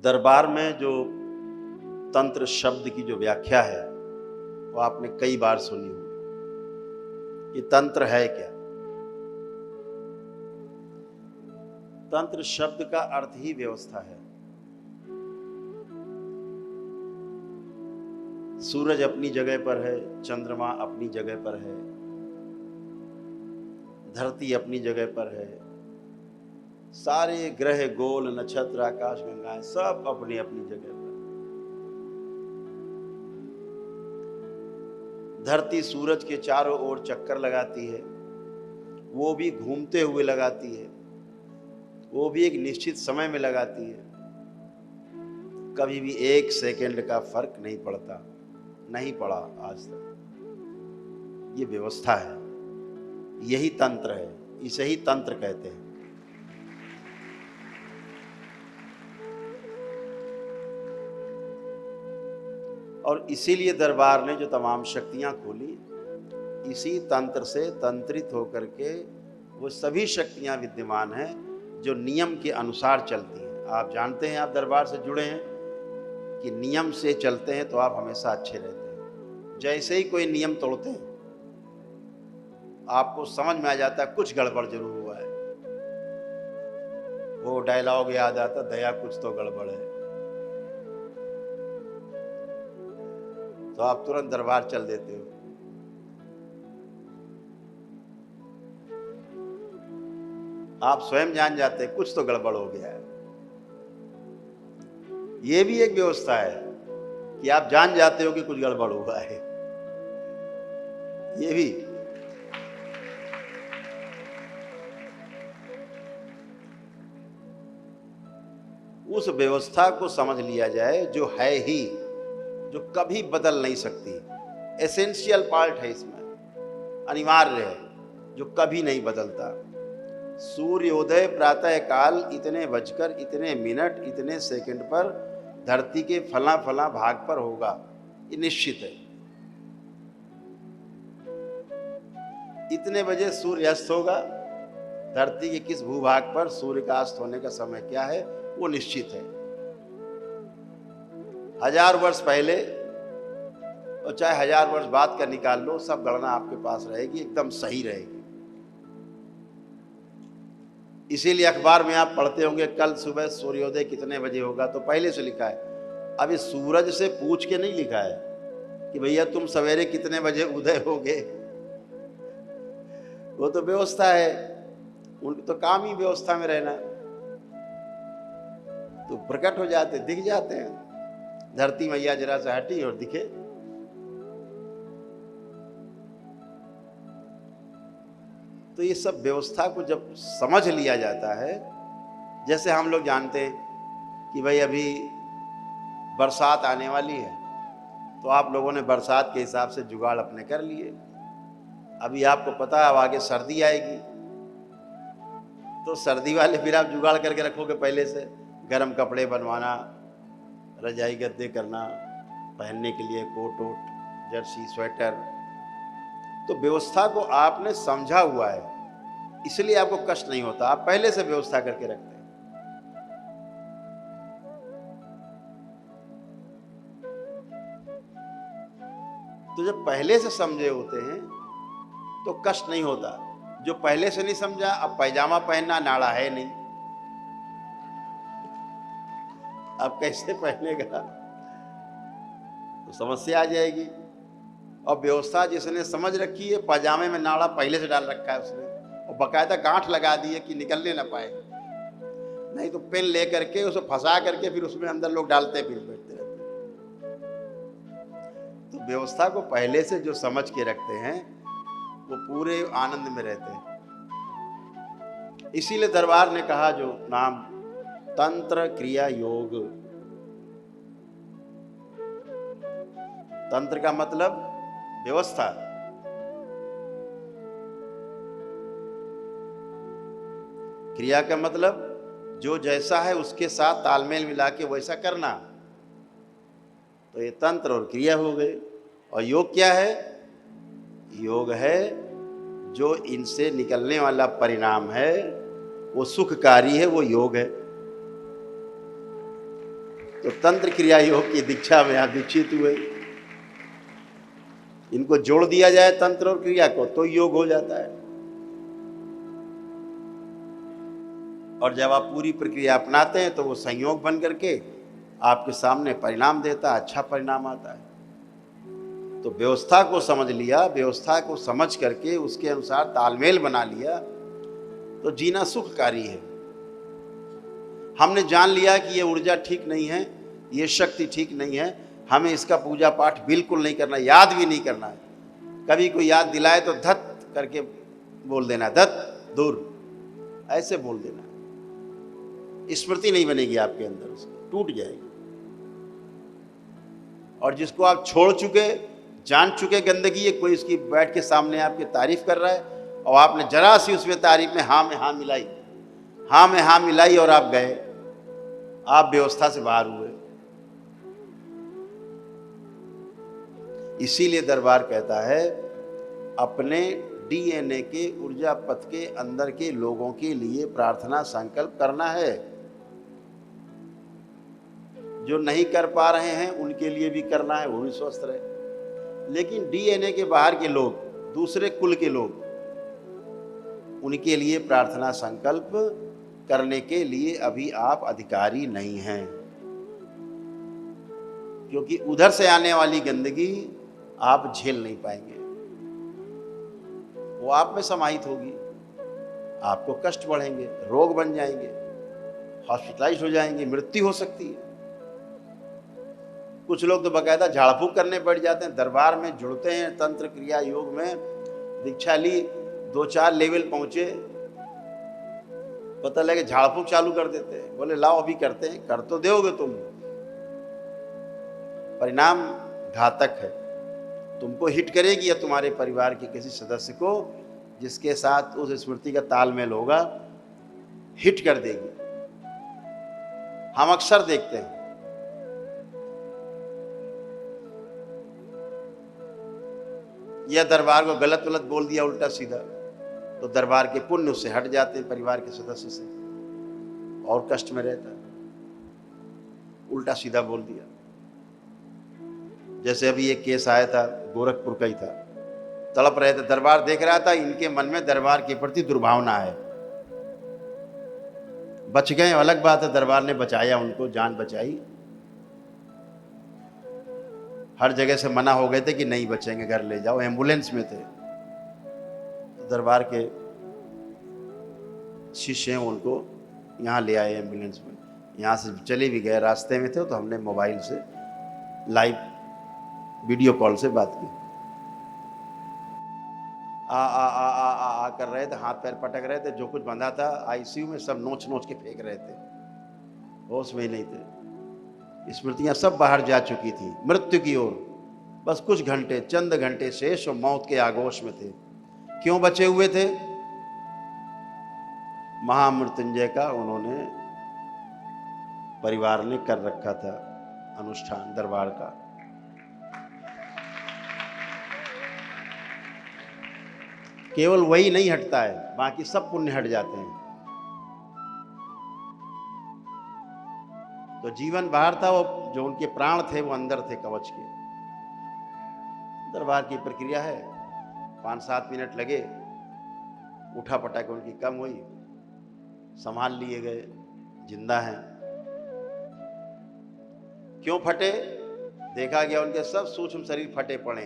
दरबार में जो तंत्र शब्द की जो व्याख्या है वो आपने कई बार सुनी होगी। ये तंत्र है क्या? तंत्र शब्द का अर्थ ही व्यवस्था है। सूरज अपनी जगह पर है, चंद्रमा अपनी जगह पर है, धरती अपनी जगह पर है, सारे ग्रह, गोल, नक्षत्र, आकाश गंगाएं सब अपनी अपनी जगह पर। धरती सूरज के चारों ओर चक्कर लगाती है, वो भी घूमते हुए लगाती है, वो भी एक निश्चित समय में लगाती है। कभी भी एक सेकंड का फर्क नहीं पड़ता, नहीं पड़ा आज तक। ये व्यवस्था है, यही तंत्र है, इसे ही तंत्र कहते हैं। और इसीलिए दरबार ने जो तमाम शक्तियां खोली, इसी तंत्र से तंत्रित होकर के वो सभी शक्तियां विद्यमान हैं जो नियम के अनुसार चलती हैं। आप जानते हैं, आप दरबार से जुड़े हैं, कि नियम से चलते हैं तो आप हमेशा अच्छे रहते हैं। जैसे ही कोई नियम तोड़ते हैं आपको समझ में आ जाता है कुछ गड़बड़ जरूर हुआ है। वो डायलॉग याद आता, दया कुछ तो गड़बड़ है, तो आप तुरंत दरबार चल देते हो। आप स्वयं जान जाते हैं कुछ तो गड़बड़ हो गया है। ये भी एक व्यवस्था है कि आप जान जाते हो कि कुछ गड़बड़ हुआ है। ये भी उस व्यवस्था को समझ लिया जाए जो है ही, जो कभी बदल नहीं सकती। एसेंशियल पार्ट है इसमें, अनिवार्य है, जो कभी नहीं बदलता। सूर्योदय प्रातः काल इतने बजकर इतने मिनट इतने सेकंड पर धरती के फला फला भाग पर होगा, ये निश्चित है। इतने बजे सूर्य अस्त होगा, धरती के किस भूभाग पर सूर्य का अस्त होने का समय क्या है वो निश्चित है। 1000 वर्ष पहले और चाहे 1000 वर्ष बाद का निकाल लो, सब गणना आपके पास रहेगी, एकदम सही रहेगी। इसीलिए अखबार में आप पढ़ते होंगे कल सुबह सूर्योदय कितने बजे होगा, तो पहले से लिखा है। अभी सूरज से पूछ के नहीं लिखा है कि भैया तुम सवेरे कितने बजे उदय होगे। वो तो व्यवस्था है, उनकी तो काम ही व्यवस्था में रहना। तो प्रकट हो जाते, दिख जाते हैं। धरती मैया जरा सा हटी और दिखे। तो ये सब व्यवस्था को जब समझ लिया जाता है, जैसे हम लोग जानते हैं कि भाई अभी बरसात आने वाली है, तो आप लोगों ने बरसात के हिसाब से जुगाड़ अपने कर लिए। अभी आपको पता है अब आगे सर्दी आएगी, तो सर्दी वाले फिर आप जुगाड़ करके रखोगे पहले से। गर्म कपड़े बनवाना, रजाई गद्दे करना, पहनने के लिए कोट वोट, जर्सी, स्वेटर। तो व्यवस्था को आपने समझा हुआ है, इसलिए आपको कष्ट नहीं होता। आप पहले से व्यवस्था करके रखते हैं। तो जब पहले से समझे होते हैं तो कष्ट नहीं होता। जो पहले से नहीं समझा, अब पैजामा पहनना नाड़ा है नहीं, अब कैसे पहनेगा, तो समस्या आ जाएगी। और व्यवस्था जिसने समझ रखी है, पैजामे में नाड़ा पहले से डाल रखा है उसने, और बकायदा गांठ लगा दी है कि निकलने ना पाए। नहीं तो पेन लेकर के उसे फंसा करके फिर उसमें अंदर लोग डालते फिर बैठते रहते। तो व्यवस्था को पहले से जो समझ के रखते हैं वो पूरे आनंद में रहते हैं। इसीलिए दरबार ने कहा जो नाम तंत्र क्रिया योग। तंत्र का मतलब व्यवस्था, क्रिया का मतलब जो जैसा है उसके साथ तालमेल मिला के वैसा करना। तो ये तंत्र और क्रिया हो गए। और योग क्या है? योग है जो इनसे निकलने वाला परिणाम है वो सुखकारी है, वो योग है। तो तंत्र क्रिया योग की दीक्षा में आप दीक्षित हुए, इनको जोड़ दिया जाए तंत्र और क्रिया को तो योग हो जाता है। और जब आप पूरी प्रक्रिया अपनाते हैं तो वो संयोग बन करके आपके सामने परिणाम देता है, अच्छा परिणाम आता है। तो व्यवस्था को समझ लिया, व्यवस्था को समझ करके उसके अनुसार तालमेल बना लिया तो जीना सुखकारी है। हमने जान लिया कि ये ऊर्जा ठीक नहीं है, ये शक्ति ठीक नहीं है, हमें इसका पूजा पाठ बिल्कुल नहीं करना, याद भी नहीं करना है। कभी कोई याद दिलाए तो धत करके बोल देना, धत दूर, ऐसे बोल देना। स्मृति नहीं बनेगी आपके अंदर, उसकी टूट जाएगी। और जिसको आप छोड़ चुके, जान चुके गंदगी है, कोई उसकी बैठ के सामने आपकी तारीफ कर रहा है और आपने जरा सी उसमें तारीफ में हाँ में हाँ मिलाई, हाँ में हाँ मिलाई और आप गए, आप व्यवस्था से बाहर हुए। इसीलिए दरबार कहता है अपने डीएनए के ऊर्जा पथ के अंदर के लोगों के लिए प्रार्थना संकल्प करना है। जो नहीं कर पा रहे हैं उनके लिए भी करना है, वो भी स्वस्थ रहे। लेकिन डीएनए के बाहर के लोग, दूसरे कुल के लोग, उनके लिए प्रार्थना संकल्प करने के लिए अभी आप अधिकारी नहीं हैं, क्योंकि उधर से आने वाली गंदगी आप झेल नहीं पाएंगे, वो आप में समाहित होगी, आपको कष्ट बढ़ेंगे, रोग बन जाएंगे, हॉस्पिटलाइज हो जाएंगे, मृत्यु हो सकती है। कुछ लोग तो बकायदा झाड़ फूक करने बैठ जाते हैं, दरबार में जुड़ते हैं, तंत्र क्रिया योग में दीक्षा ली, 2-4 लेवल पहुंचे, पता लगे झाड़ फूक चालू कर देते हैं। बोले लाओ अभी करते हैं, कर तो दोगे तुम, परिणाम घातक है, तुमको हिट करेगी या तुम्हारे परिवार के किसी सदस्य को जिसके साथ उस स्मृति का तालमेल होगा, हिट कर देगी। हम अक्सर देखते हैं या दरबार को गलत गलत बोल दिया उल्टा सीधा, तो दरबार के पुण्य उससे हट जाते हैं, परिवार के सदस्य से, और कष्ट में रहता है। उल्टा सीधा बोल दिया। जैसे अभी एक केस आया था, गोरखपुर का ही था, तड़प रहे थे, दरबार देख रहा था, इनके मन में दरबार के प्रति दुर्भावना है, बच गए अलग बात है, दरबार ने बचाया उनको, जान बचाई। हर जगह से मना हो गए थे कि नहीं बचेंगे, घर ले जाओ, एम्बुलेंस में थे। तो दरबार के शिष्य हैं, उनको यहाँ ले आए एम्बुलेंस में, यहाँ से चले भी गए, रास्ते में थे तो हमने मोबाइल से लाइव वीडियो कॉल से बात की। आ कर रहे थे, हाथ पैर पटक रहे थे, जो कुछ बंधा था आईसीयू में सब नोच नोच के फेंक रहे थे, होश में ही नहीं थे। स्मृतियां सब बाहर जा चुकी थी मृत्यु की ओर, बस कुछ घंटे, चंद घंटे शेष और मौत के आगोश में थे। क्यों बचे हुए थे? महामृत्युंजय का उन्होंने, परिवार ने कर रखा था अनुष्ठान दरबार का। केवल वही नहीं हटता है, बाकी सब पुण्य हट जाते हैं। तो जीवन बाहर था, वो जो उनके प्राण थे वो अंदर थे कवच के। दरबार की प्रक्रिया है, 5-7 मिनट लगे, उठा पटक उनकी कम हुई, संभाल लिए गए, जिंदा हैं। क्यों फटे? देखा गया उनके सब सूक्ष्म शरीर फटे पड़े,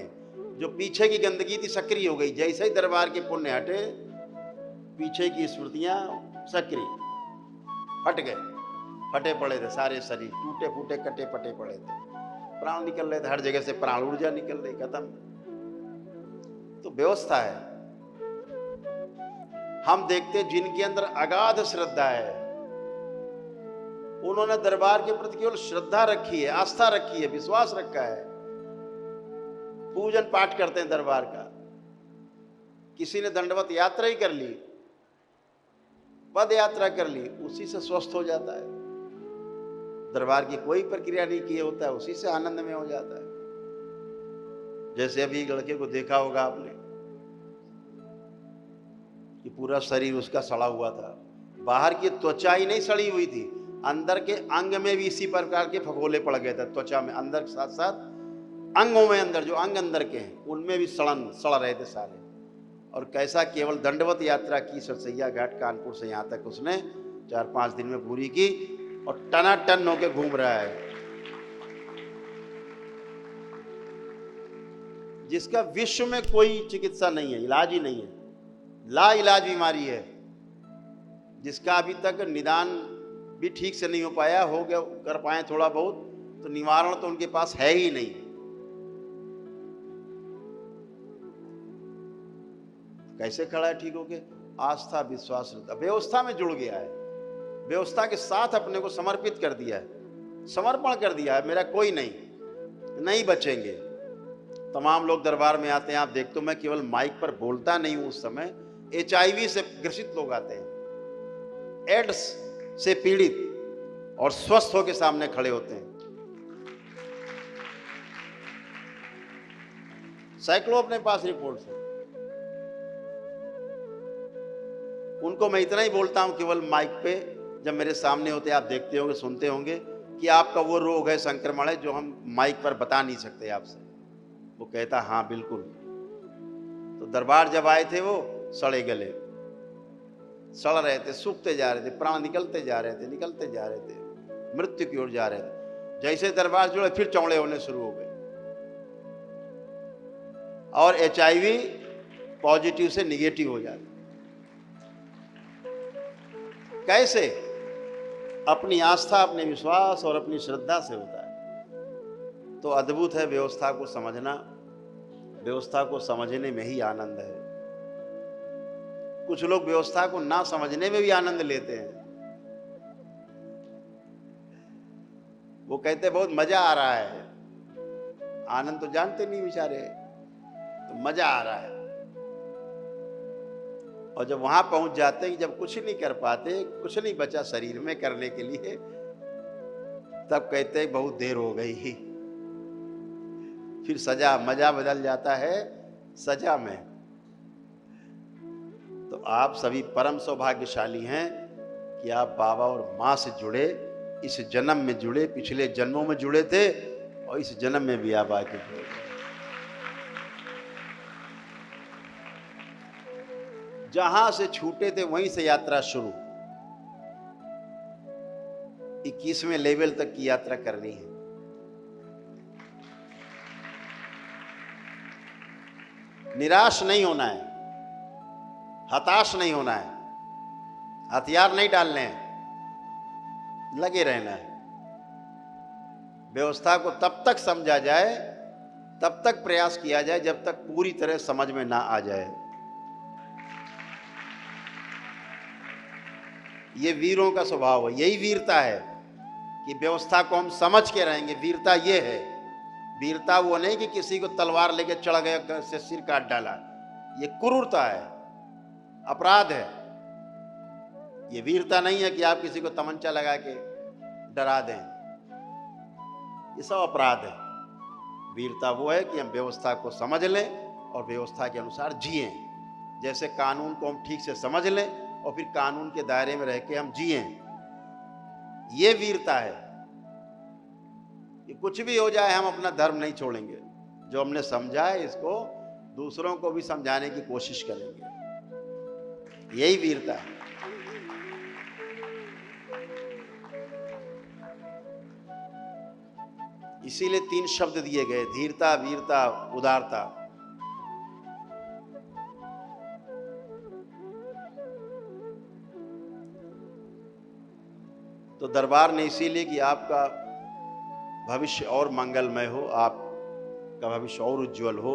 जो पीछे की गंदगी थी सक्रिय हो गई। जैसे ही दरबार के पुण्य हटे, पीछे की स्मृतियां सक्रिय, फट गए, फटे पड़े थे सारे शरीर, टूटे फूटे कटे पटे पड़े थे, प्राण निकल रहे थे, हर जगह से प्राण ऊर्जा निकल रही, खत्म। तो व्यवस्था है। हम देखते जिनके अंदर अगाध श्रद्धा है, उन्होंने दरबार के प्रति केवल श्रद्धा रखी है, आस्था रखी है, विश्वास रखा है, पूजन पाठ करते हैं दरबार का। किसी ने दंडवत यात्रा ही कर ली, पद यात्रा कर ली, उसी से स्वस्थ हो जाता है। दरबार की कोई प्रक्रिया नहीं किए होता है, उसी से आनंद में हो जाता है। जैसे अभी लड़के को देखा होगा आपने कि पूरा शरीर उसका सड़ा हुआ था, बाहर की त्वचा ही नहीं सड़ी हुई थी, अंदर के अंग में भी इसी प्रकार के फफोले पड़ गए थे, त्वचा में, अंदर के साथ साथ अंगों में, अंदर जो अंग अंदर के हैं उनमें भी सड़ रहे थे सारे। और कैसा केवल दंडवत यात्रा की सरसैया घाट कानपुर से यहाँ तक उसने 4-5 दिन में पूरी की, और टनाटन होके घूम रहा है। जिसका विश्व में कोई चिकित्सा नहीं है, इलाज ही नहीं है, ला इलाज बीमारी है, जिसका अभी तक निदान भी ठीक से नहीं हो पाया, हो गया कर पाए थोड़ा बहुत, तो निवारण तो उनके पास है ही नहीं। कैसे खड़ा है ठीक हो के? आस्था विश्वास व्यवस्था में जुड़ गया है, व्यवस्था के साथ अपने को समर्पित कर दिया है, समर्पण कर दिया है, मेरा कोई नहीं बचेंगे। तमाम लोग दरबार में आते हैं, आप देखते हो, मैं केवल माइक पर बोलता नहीं हूं, उस समय HIV से ग्रसित लोग आते हैं, एड्स से पीड़ित, और स्वस्थ होकर सामने खड़े होते हैं। सैकड़ों अपने पास रिपोर्ट्स हैं। उनको मैं इतना ही बोलता हूं केवल माइक पे, जब मेरे सामने होते, आप देखते होंगे, सुनते होंगे कि आपका वो रोग है, संक्रमण है, जो हम माइक पर बता नहीं सकते आपसे। वो कहता हाँ बिल्कुल। तो दरबार जब आए थे, वो सड़े गले, सड़ रहे थे, सूखते जा रहे थे, प्राण निकलते जा रहे थे, मृत्यु की ओर जा रहे थे। जैसे दरबार जुड़े, फिर चौड़े होने शुरू हो गए, और HIV पॉजिटिव से निगेटिव हो जाते। कैसे? अपनी आस्था, अपने विश्वास और अपनी श्रद्धा से होता है। तो अद्भुत है व्यवस्था को समझना, व्यवस्था को समझने में ही आनंद है। कुछ लोग व्यवस्था को ना समझने में भी आनंद लेते हैं। वो कहते बहुत मजा आ रहा है, आनंद तो जानते नहीं बेचारे, तो मजा आ रहा है। और जब वहां पहुंच जाते हैं, जब कुछ नहीं कर पाते, कुछ नहीं बचा शरीर में करने के लिए, तब कहते हैं बहुत देर हो गई। फिर सजा, मजा बदल जाता है सजा में। तो आप सभी परम सौभाग्यशाली हैं कि आप बाबा और माँ से जुड़े, इस जन्म में जुड़े, पिछले जन्मों में जुड़े थे, और इस जन्म में भी आप आके जुड़े। जहां से छूटे थे वहीं से यात्रा शुरू, 21वें लेवल तक की यात्रा करनी है। निराश नहीं होना है, हताश नहीं होना है, हथियार नहीं डालने हैं, लगे रहना है। व्यवस्था को तब तक समझा जाए, तब तक प्रयास किया जाए, जब तक पूरी तरह समझ में ना आ जाए। ये वीरों का स्वभाव है, यही वीरता है कि व्यवस्था को हम समझ के रहेंगे। वीरता ये है, वीरता वो नहीं कि किसी को तलवार लेके चढ़ गया, से सिर काट डाला, ये क्रूरता है, अपराध है। ये वीरता नहीं है कि आप किसी को तमंचा लगा के डरा दें, ये सब अपराध है। वीरता वो है कि हम व्यवस्था को समझ लें और व्यवस्था के अनुसार जिएं। जैसे कानून को हम ठीक से समझ लें और फिर कानून के दायरे में रह के हम जिएं, ये वीरता है। कि कुछ भी हो जाए, हम अपना धर्म नहीं छोड़ेंगे। जो हमने समझा है, इसको दूसरों को भी समझाने की कोशिश करेंगे, यही वीरता है। इसीलिए 3 शब्द दिए गए, धीरता, वीरता, उदारता। तो दरबार ने इसीलिए कि आपका भविष्य और मंगलमय हो, आपका भविष्य और उज्जवल हो,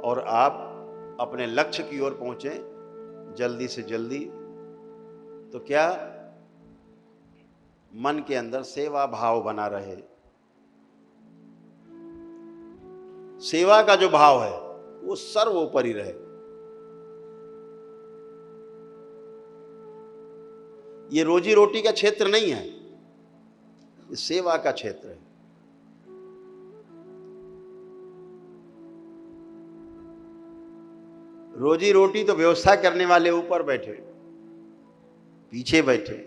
और आप अपने लक्ष्य की ओर पहुंचे जल्दी से जल्दी। तो क्या मन के अंदर सेवा भाव बना रहे। सेवा का जो भाव है वो सर्वोपरि रहे। ये रोजी रोटी का क्षेत्र नहीं है, ये सेवा का क्षेत्र है। रोजी रोटी तो व्यवस्था करने वाले ऊपर बैठे, पीछे बैठे,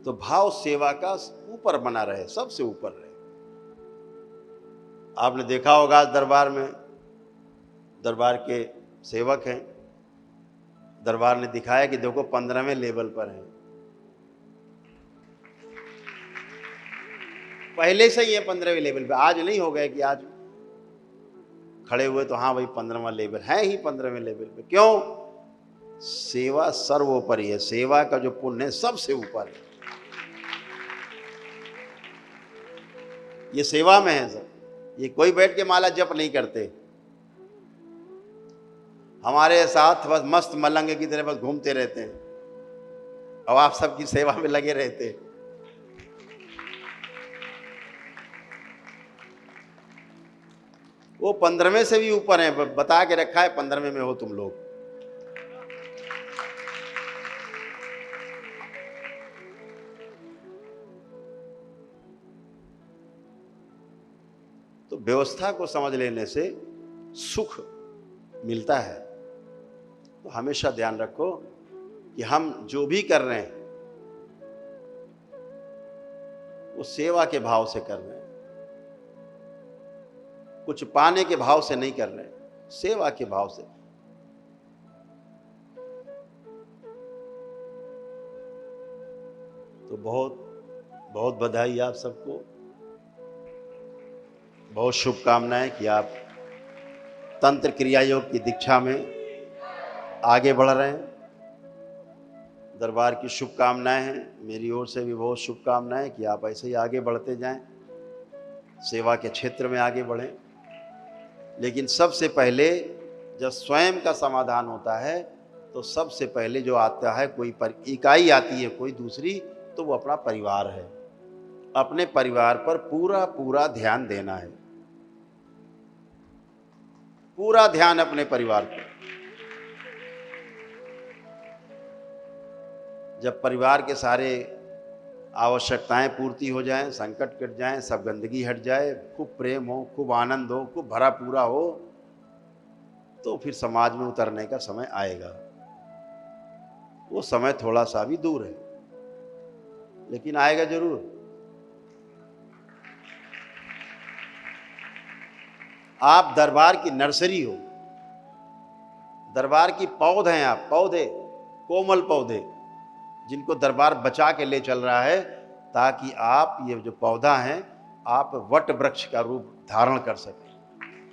तो भाव सेवा का ऊपर बना रहे, सबसे ऊपर रहे। आपने देखा होगा दरबार में, दरबार के सेवक हैं, दरबार ने दिखाया कि देखो 15वें लेवल पर है। पहले से ही है 15वें लेवल पे, आज नहीं हो गए कि आज खड़े हुए तो हाँ भाई 15वां लेवल है ही, 15वें लेवल पे। क्यों? सेवा सर्वोपरि है, सेवा का जो पुण्य है सबसे ऊपर है, ये सेवा में है सर। ये कोई बैठ के माला जप नहीं करते, हमारे साथ बस मस्त मलंग की तरह बस घूमते रहते हैं और आप सबकी सेवा में लगे रहते हैं। वो 15वें से भी ऊपर है, बता के रखा है 15वें में हो तुम लोग। तो व्यवस्था को समझ लेने से सुख मिलता है। तो हमेशा ध्यान रखो कि हम जो भी कर रहे हैं वो सेवा के भाव से कर रहे हैं, कुछ पाने के भाव से नहीं कर रहे हैं, सेवा के भाव से। तो बहुत बहुत बधाई आप सबको, बहुत शुभकामनाएं कि आप तंत्र क्रिया योग की दीक्षा में आगे बढ़ रहे हैं। दरबार की शुभकामनाएं हैं, मेरी ओर से भी बहुत शुभकामनाएं कि आप ऐसे ही आगे बढ़ते जाएं, सेवा के क्षेत्र में आगे बढ़ें। लेकिन सबसे पहले जब स्वयं का समाधान होता है तो सबसे पहले जो आता है, कोई इकाई आती है कोई दूसरी, तो वो अपना परिवार है। अपने परिवार पर पूरा पूरा ध्यान देना है, पूरा ध्यान अपने परिवार पर। जब परिवार के सारे आवश्यकताएं पूर्ति हो जाएं, संकट कट जाएं, सब गंदगी हट जाए, खूब प्रेम हो, खूब आनंद हो, खूब भरा पूरा हो, तो फिर समाज में उतरने का समय आएगा। वो समय थोड़ा सा भी दूर है, लेकिन आएगा जरूर। आप दरबार की नर्सरी हो, दरबार की पौध हैं आप, पौधे, कोमल पौधे, जिनको दरबार बचा के ले चल रहा है, ताकि आप ये जो पौधा हैं आप वट वृक्ष का रूप धारण कर सकें,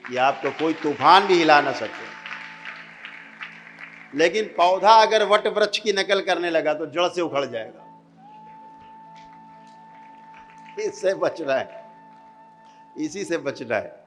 कि आपको कोई तूफान भी हिला ना सके। लेकिन पौधा अगर वट वृक्ष की नकल करने लगा तो जड़ से उखड़ जाएगा। इससे बचना है, इसी से बचना है।